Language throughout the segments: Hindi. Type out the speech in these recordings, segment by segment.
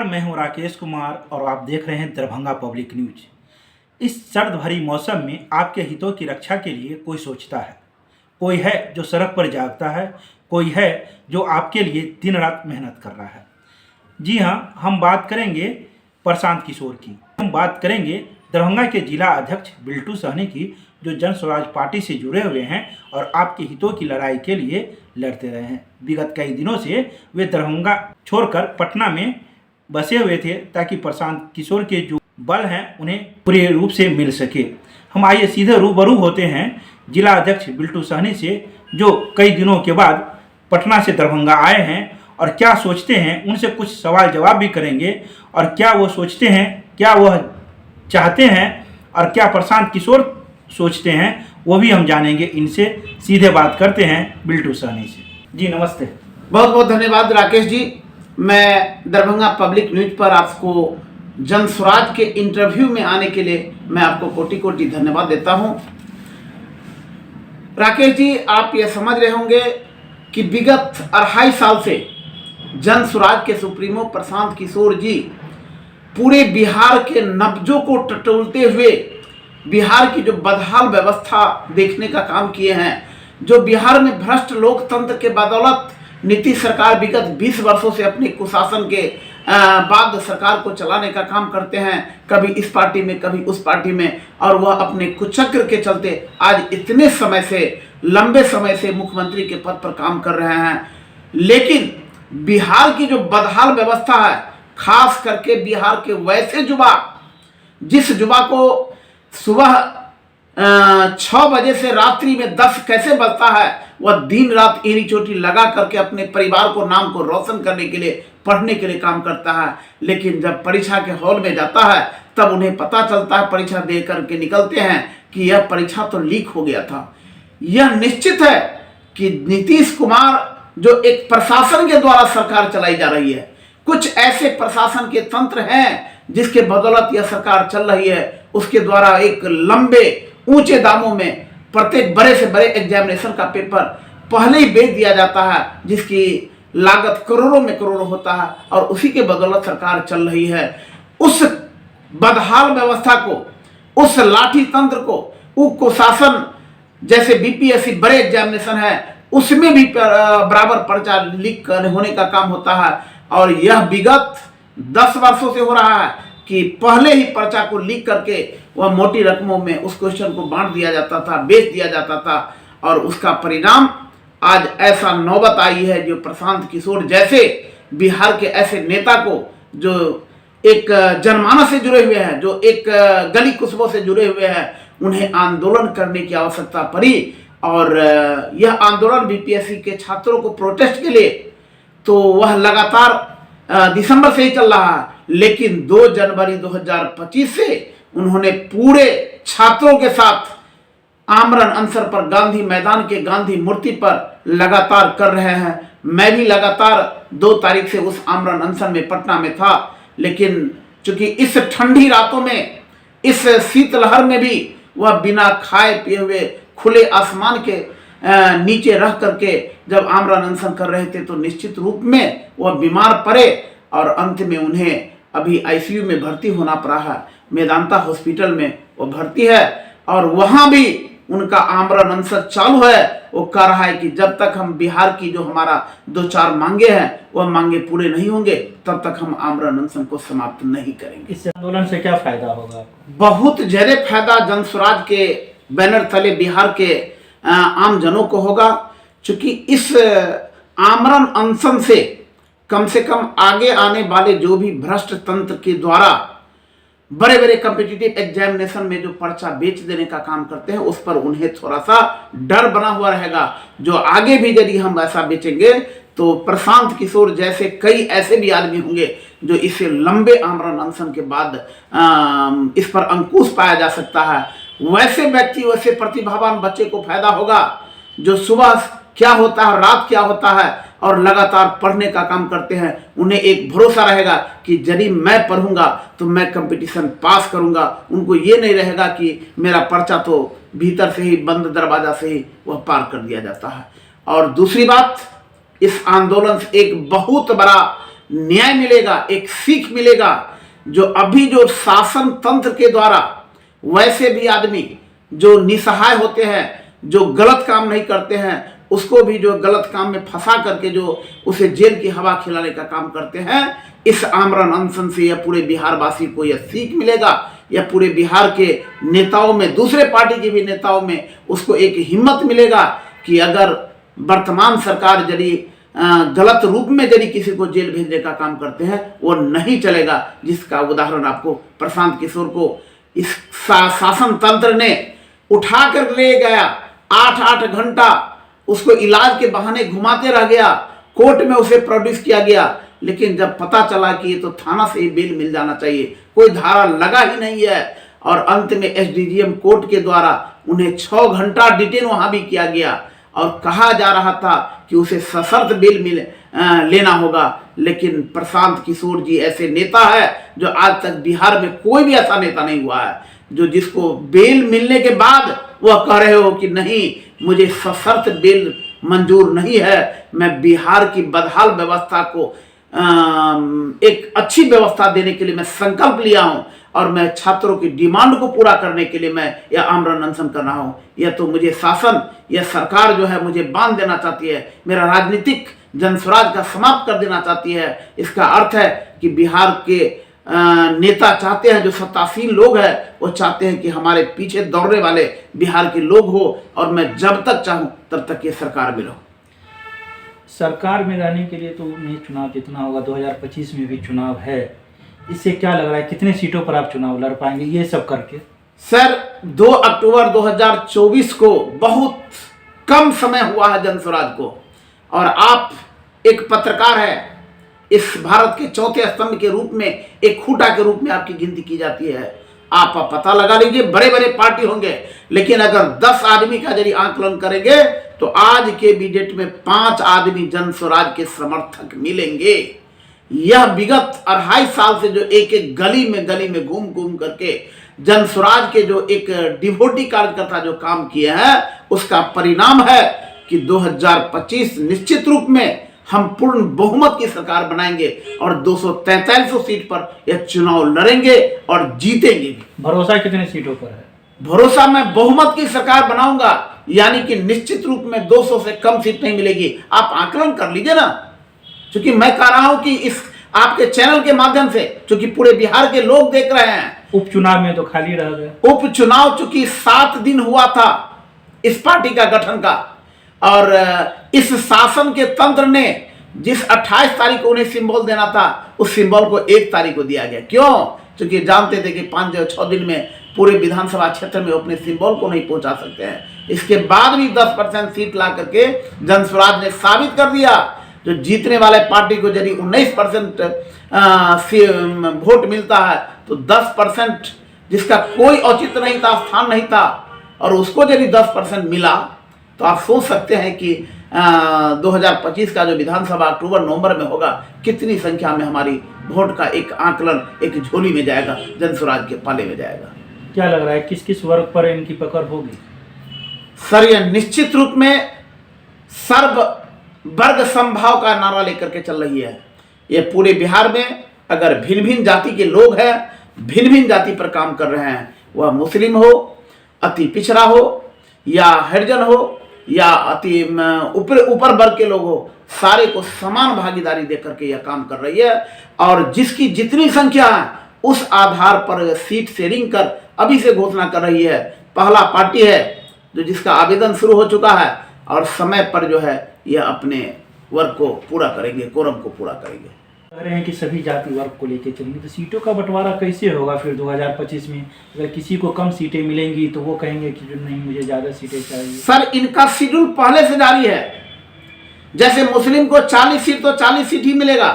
मैं हूं राकेश कुमार और आप देख रहे हैं दरभंगा पब्लिक न्यूज। इस सर्द भरी मौसम में आपके हितों की रक्षा के लिए कोई सोचता है, कोई है जो सड़क पर जागता है, कोई है जो आपके लिए दिन रात मेहनत कर रहा है। जी हाँ, हम बात करेंगे प्रशांत किशोर की। हम बात करेंगे दरभंगा के जिला अध्यक्ष बिल्टू सहनी की, जो जन स्वराज पार्टी से जुड़े हुए हैं और आपके हितों की लड़ाई के लिए लड़ते रहे हैं। विगत कई दिनों से वे दरभंगा छोड़कर पटना में बसे हुए थे ताकि प्रशांत किशोर के जो बल हैं उन्हें पूरे रूप से मिल सके। हम आइए सीधे रूबरू होते हैं जिला अध्यक्ष बिल्टू सहनी से, जो कई दिनों के बाद पटना से दरभंगा आए हैं और क्या सोचते हैं उनसे कुछ सवाल जवाब भी करेंगे। और क्या वो सोचते हैं, क्या वह चाहते हैं और क्या प्रशांत किशोर सोचते हैं, वो भी हम जानेंगे। इनसे सीधे बात करते हैं बिल्टू सहनी से। जी नमस्ते। बहुत बहुत धन्यवाद राकेश जी। मैं दरभंगा पब्लिक न्यूज पर आपको जन स्वराज के इंटरव्यू में आने के लिए मैं आपको कोटि कोटि धन्यवाद देता हूं। राकेश जी, आप ये समझ रहे होंगे कि विगत 2.5 साल से जन स्वराज के सुप्रीमो प्रशांत किशोर जी पूरे बिहार के नब्जों को टटोलते हुए बिहार की जो बदहाल व्यवस्था देखने का काम किए हैं, जो बिहार में भ्रष्ट लोकतंत्र के बदौलत नीतीश सरकार विगत 20 वर्षों से अपने कुशासन के बाद सरकार को चलाने का काम करते हैं, कभी इस पार्टी में कभी उस पार्टी में, और वह अपने कुचक्र के चलते आज इतने समय से, लंबे समय से मुख्यमंत्री के पद पर काम कर रहे हैं। लेकिन बिहार की जो बदहाल व्यवस्था है, खास करके बिहार के वैसे युवा, जिस युवा को सुबह 6 बजे से रात्रि में 10 कैसे बजता है, वह दिन रात एड़ी चोटी लगा करके अपने परिवार को, नाम को रोशन करने के लिए, पढ़ने के लिए काम करता है। लेकिन जब परीक्षा के हॉल में जाता है तब उन्हें पता चलता है, परीक्षा दे करके निकलते हैं कि यह परीक्षा तो लीक हो गया था। यह निश्चित है कि नीतीश कुमार जो एक प्रशासन के द्वारा सरकार चलाई जा रही है, कुछ ऐसे प्रशासन के तंत्र हैं जिसके बदौलत यह सरकार चल रही है, उसके द्वारा एक लंबे ऊंचे दामों में प्रत्येक बड़े से बड़े एग्जामिनेशन का पेपर पहले ही बेच दिया जाता है, जिसकी लागत करोड़ों में करोड़ों होता है, और उसी के बदौलत सरकार चल रही है। उस बदहाल व्यवस्था को, उस लाठी तंत्र को, कुशासन जैसे बीपीएससी बड़े एग्जामिनेशन है उसमें भी बराबर पर्चा लीक होने का काम होता है। और यह विगत 10 वर्षों से हो रहा है कि पहले ही पर्चा को लीक करके वह मोटी रकमों में उस क्वेश्चन को बांट दिया जाता था, बेच दिया जाता था, और उसका परिणाम आज ऐसा नौबत आई है। जो प्रशांत किशोर जैसे बिहार के ऐसे नेता को, जो एक जनमानस से जुड़े हुए हैं, जो एक गली कुस्बों से जुड़े हुए हैं, उन्हें आंदोलन करने की आवश्यकता पड़ी। और यह आंदोलन बीपीएससी के छात्रों को प्रोटेस्ट के लिए तो वह लगातार दिसंबर से ही चल रहा है, लेकिन 2 जनवरी 2025 से उन्होंने पूरे छात्रों के साथ आमरण अनशन पर गांधी मैदान के गांधी मूर्ति पर लगातार कर रहे हैं। मैं भी लगातार 2 तारीख से उस आमरण अनशन में पटना में था। लेकिन चूंकि इस ठंडी रातों में, इस शीतलहर में भी वह बिना खाए पिए हुए खुले आसमान के नीचे रह करके जब आमरण अनशन कर रहे थे, तो निश्चित रूप में वह बीमार पड़े और अंत में उन्हें अभी आईसीयू में भर्ती होना पड़ा है। मेदांता हॉस्पिटल में वो भर्ती है और वहां भी उनका आमरण अनशन चालू है। वो कह रहा है कि जब तक हम बिहार की जो हमारा 2-4 मांगे हैं वह मांगे पूरे नहीं होंगे, तब तक हम आमरण अनशन को समाप्त नहीं करेंगे। इस आंदोलन से क्या फायदा होगा? बहुत ज्यादा फायदा जन स्वराज के बैनर तले बिहार के आम जनों को होगा। चूंकि इस आमरण अनशन से कम आगे आने वाले जो भी भ्रष्ट तंत्र के द्वारा बड़े बड़े कॉम्पिटिटिव एग्जामिनेशन में जो पर्चा बेच देने का काम करते हैं, उस पर उन्हें थोड़ा सा डर बना हुआ रहेगा। जो आगे भी यदि हम ऐसा बेचेंगे तो प्रशांत किशोर जैसे कई ऐसे भी आदमी होंगे जो इससे लंबे आमरण अनशन के बाद इस पर अंकुश पाया जा सकता है। वैसे व्यक्ति, वैसे प्रतिभावान बच्चे को फायदा होगा जो सुबह क्या होता है, रात क्या होता है, और लगातार पढ़ने का काम करते हैं। उन्हें एक भरोसा रहेगा कि यदि मैं पढ़ूंगा तो मैं कंपटीशन पास करूंगा। उनको ये नहीं रहेगा कि मेरा पर्चा तो भीतर से ही, बंद दरवाजा से ही वह पार कर दिया जाता है। और दूसरी बात, इस आंदोलन से एक बहुत बड़ा न्याय मिलेगा, एक सीख मिलेगा। जो अभी जो शासन तंत्र के द्वारा वैसे भी आदमी जो निसहाय होते हैं, जो गलत काम नहीं करते हैं, उसको भी जो गलत काम में फंसा करके जो उसे जेल की हवा खिलाने का काम करते हैं, इस आमरण अनशन से यह पूरे बिहार वासी को यह सीख मिलेगा, या पूरे बिहार के नेताओं में, दूसरे पार्टी के भी नेताओं में उसको एक हिम्मत मिलेगा कि अगर वर्तमान सरकार यदि गलत रूप में यदि किसी को जेल भेजने का काम करते हैं, वो नहीं चलेगा। जिसका उदाहरण आपको प्रशांत किशोर को इस शासन तंत्र ने उठा कर ले गया, 8-8 घंटा उसको इलाज के बहाने घुमाते रह गया, कोर्ट में उसे प्रोड्यूस किया गया, लेकिन जब पता चला कि ये तो थाना से ही बेल मिल जाना चाहिए, कोई धारा लगा ही नहीं है, और अंत में एसडीजीएम कोर्ट के द्वारा उन्हें 6 घंटा डिटेन वहां भी किया गया, और कहा जा रहा था कि उसे सशर्त बेल लेना होगा। लेकिन प्रशांत किशोर जी ऐसे नेता है जो आज तक बिहार में कोई भी ऐसा नेता नहीं हुआ है जो जिसको बेल मिलने के बाद वह कह रहे हो कि नहीं, मुझे सशर्त बेल मंजूर नहीं है, मैं बिहार की बदहाल व्यवस्था को एक अच्छी व्यवस्था देने के लिए मैं संकल्प लिया हूं, और मैं छात्रों की डिमांड को पूरा करने के लिए मैं यह आमरण अनशन कर रहा हूं। यह तो मुझे शासन, यह सरकार जो है मुझे बांध देना चाहती है, मेरा राजनीतिक जनस्वराज का समाप्त कर देना चाहती है। इसका अर्थ है कि बिहार के नेता चाहते हैं, जो सत्तासीन लोग हैं, वो चाहते हैं कि हमारे पीछे दौड़ने वाले बिहार के लोग हो, और मैं जब तक चाहूं तब तक ये सरकार में रहूं। सरकार में रहने के लिए तो नहीं चुनाव जीतना होगा, 2025 में भी चुनाव है, इससे क्या लग रहा है कितने सीटों पर आप चुनाव लड़ पाएंगे ये सब करके? सर, 2 अक्टूबर 2024 को बहुत कम समय हुआ है जनस्वराज को, और आप एक पत्रकार है, इस भारत के चौथे स्तंभ के रूप में, एक खूंटा के रूप में आपकी गिनती की जाती है। आप पता लगा लीजिए, बड़े बड़े पार्टी होंगे, लेकिन अगर 10 आदमी का यदि आंकलन करेंगे तो आज के भी डेट में 5 आदमी जनस्वराज के समर्थक मिलेंगे। यह विगत 2.5 साल से जो एक एक गली में घूम घूम करके जनस्वराज के जो एक डिवोटी कार्यकर्ता जो काम किए हैं, उसका परिणाम है कि 2025 निश्चित रूप में हम पूर्ण बहुमत की सरकार बनाएंगे, और 243 सीट पर यह चुनाव लड़ेंगे और जीतेंगे भी। भरोसा कितने सीटों पर है? भरोसा, मैं बहुमत की सरकार बनाऊंगा, यानी कि निश्चित रूप में 200 से कम सीट नहीं मिलेगी। आप आकलन कर लीजिए ना, क्योंकि मैं कह रहा हूं कि इस आपके चैनल के माध्यम से, क्योंकि पूरे बिहार के लोग देख रहे हैं। उपचुनाव में तो खाली रह गए। उपचुनाव चूंकि 7 दिन हुआ था इस पार्टी का गठन का, और इस शासन के तंत्र ने जिस 28 तारीख को उन्हें सिंबल देना था, उस सिंबल को 1 तारीख को दिया गया। क्यों? क्योंकि जानते थे कि 5-6 दिन में पूरे विधानसभा क्षेत्र में अपने सिंबल को नहीं पहुंचा सकते हैं। इसके बाद भी 10% सीट ला करके जनस्वराज ने साबित कर दिया। जो जीतने वाले पार्टी को यदि 19% वोट मिलता है, तो 10% जिसका कोई औचित्य नहीं था, स्थान नहीं था, और उसको यदि 10% मिला, तो आप सोच सकते हैं कि 2025 का जो विधानसभा अक्टूबर-नवंबर में होगा, कितनी संख्या में हमारी वोट का एक आंकलन एक झोली में जाएगा, जनस्वराज के पाले में जाएगा। क्या लग रहा है किस किस वर्ग पर इनकी पकड़ होगी? सर, यह निश्चित रूप में सर्व वर्ग संभाव का नारा लेकर के चल रही है। यह पूरे बिहार में अगर भिन्न भिन्न जाति के लोग हैं, भिन्न भिन्न जाति पर काम कर रहे हैं, वह मुस्लिम हो, अति पिछड़ा हो, या हरिजन हो, या अति ऊपर वर्ग के लोग हो, सारे को समान भागीदारी देकर के यह काम कर रही है। और जिसकी जितनी संख्या है, उस आधार पर सीट शेयरिंग कर अभी से घोषणा कर रही है। पहला पार्टी है जो जिसका आवेदन शुरू हो चुका है, और समय पर जो है यह अपने वर्ग को पूरा करेंगे, कोरम को पूरा करेंगे। कह रहे हैं कि सभी जाति वर्ग को लेकर चलेंगे, तो सीटों का बंटवारा कैसे होगा फिर 2025 में? अगर किसी को कम सीटें मिलेंगी तो वो कहेंगे कि जो नहीं, मुझे ज़्यादा सीटें चाहिए। सर, इनका शेड्यूल पहले से जारी है। जैसे मुस्लिम को 40 सीट तो 40 सीट ही मिलेगा,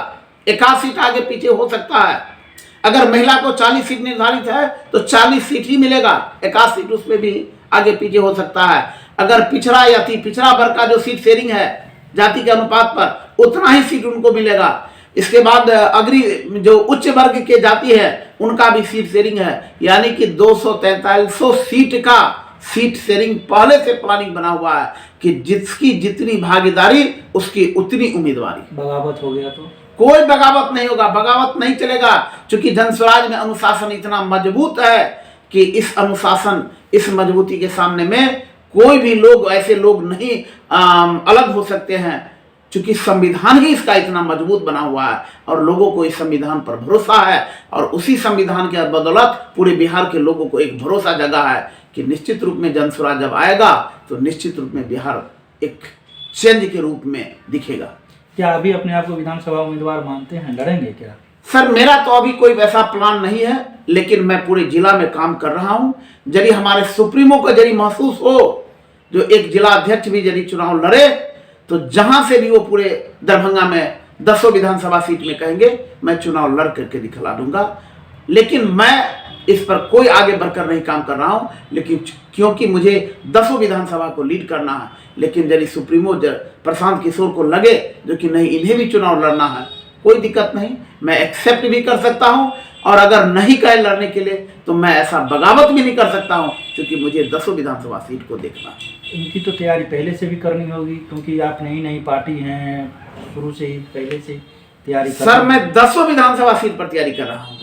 1 सीट आगे पीछे हो सकता है। अगर महिला को 40 सीट निर्धारित है तो 40 सीट ही मिलेगा, 1 सीट उसमें भी आगे पीछे हो सकता है। अगर पिछड़ा या अति पिछड़ा वर्ग का जो सीट शेयरिंग है जाति के अनुपात पर, उतना ही सीट उनको मिलेगा। इसके बाद अग्री जो उच्च वर्ग के जाति है, उनका भी सीट शेयरिंग है, यानी कि 243 सीट का सीट शेयरिंग पहले से प्लानिंग बना हुआ है कि जिसकी जितनी भागीदारी उसकी उतनी उम्मीदवारी। बगावत हो गया तो कोई बगावत नहीं होगा, बगावत नहीं चलेगा, क्योंकि जनस्वराज में अनुशासन इतना मजबूत है कि इस अनुशासन, इस मजबूती के सामने में कोई भी लोग, ऐसे लोग नहीं अलग हो सकते हैं, क्योंकि संविधान ही इसका इतना मजबूत बना हुआ है और लोगों को इस संविधान पर भरोसा है। और उसी संविधान के बदौलत पूरे बिहार के लोगों को एक भरोसा जगा है कि निश्चित रूप में जनस्वराज जब आएगा तो निश्चित रूप में बिहार एक चेंज के रूप में दिखेगा। क्या अभी अपने आप को विधानसभा उम्मीदवार मानते हैं, लड़ेंगे क्या? सर, मेरा तो अभी कोई वैसा प्लान नहीं है, लेकिन मैं पूरे जिला में काम कर रहा हूं। यदि हमारे सुप्रीमो को यदि महसूस हो, जो एक जिला अध्यक्ष भी यदि चुनाव लड़े, तो जहां से भी वो पूरे दरभंगा में 10 विधानसभा सीट में कहेंगे, मैं चुनाव लड़ करके दिखला दूंगा। लेकिन मैं इस पर कोई आगे बढ़कर नहीं काम कर रहा हूं, लेकिन क्योंकि मुझे 10 विधानसभा को लीड करना है। लेकिन यदि सुप्रीमो प्रशांत किशोर को लगे जो कि नहीं, इन्हें भी चुनाव लड़ना है, कोई दिक्कत नहीं, मैं एक्सेप्ट भी कर सकता हूं। और अगर नहीं कहे लड़ने के लिए तो मैं ऐसा बगावत भी नहीं कर सकता हूं, क्योंकि मुझे 10 विधानसभा सीट को देखना है। इनकी तो तैयारी पहले से भी करनी होगी, क्योंकि आप नई पार्टी हैं, शुरू से ही पहले से तैयारी कर। सर, मैं 10 विधानसभा सीट पर तैयारी कर रहा हूँ।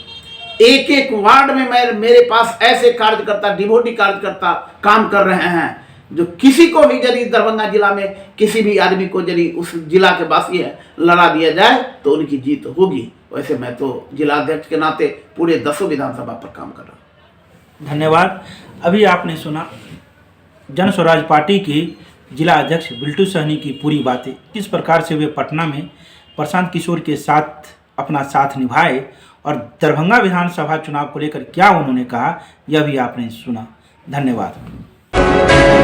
एक एक वार्ड में मेरे पास ऐसे कार्यकर्ता, डिवोटी कार्यकर्ता काम कर रहे हैं, जो किसी को भी यदि दरभंगा जिला में किसी भी आदमी को यदि उस जिला के वासी है लड़ा दिया जाए तो उनकी जीत होगी। वैसे मैं तो जिला अध्यक्ष के नाते पूरे 10 विधानसभा पर काम कर रहा हूँ। धन्यवाद। अभी आपने सुना जन स्वराज पार्टी की जिला अध्यक्ष बिल्टू सहनी की पूरी बातें, किस प्रकार से वे पटना में प्रशांत किशोर के साथ अपना साथ निभाए और दरभंगा विधानसभा चुनाव को लेकर क्या उन्होंने कहा, यह भी आपने सुना। धन्यवाद।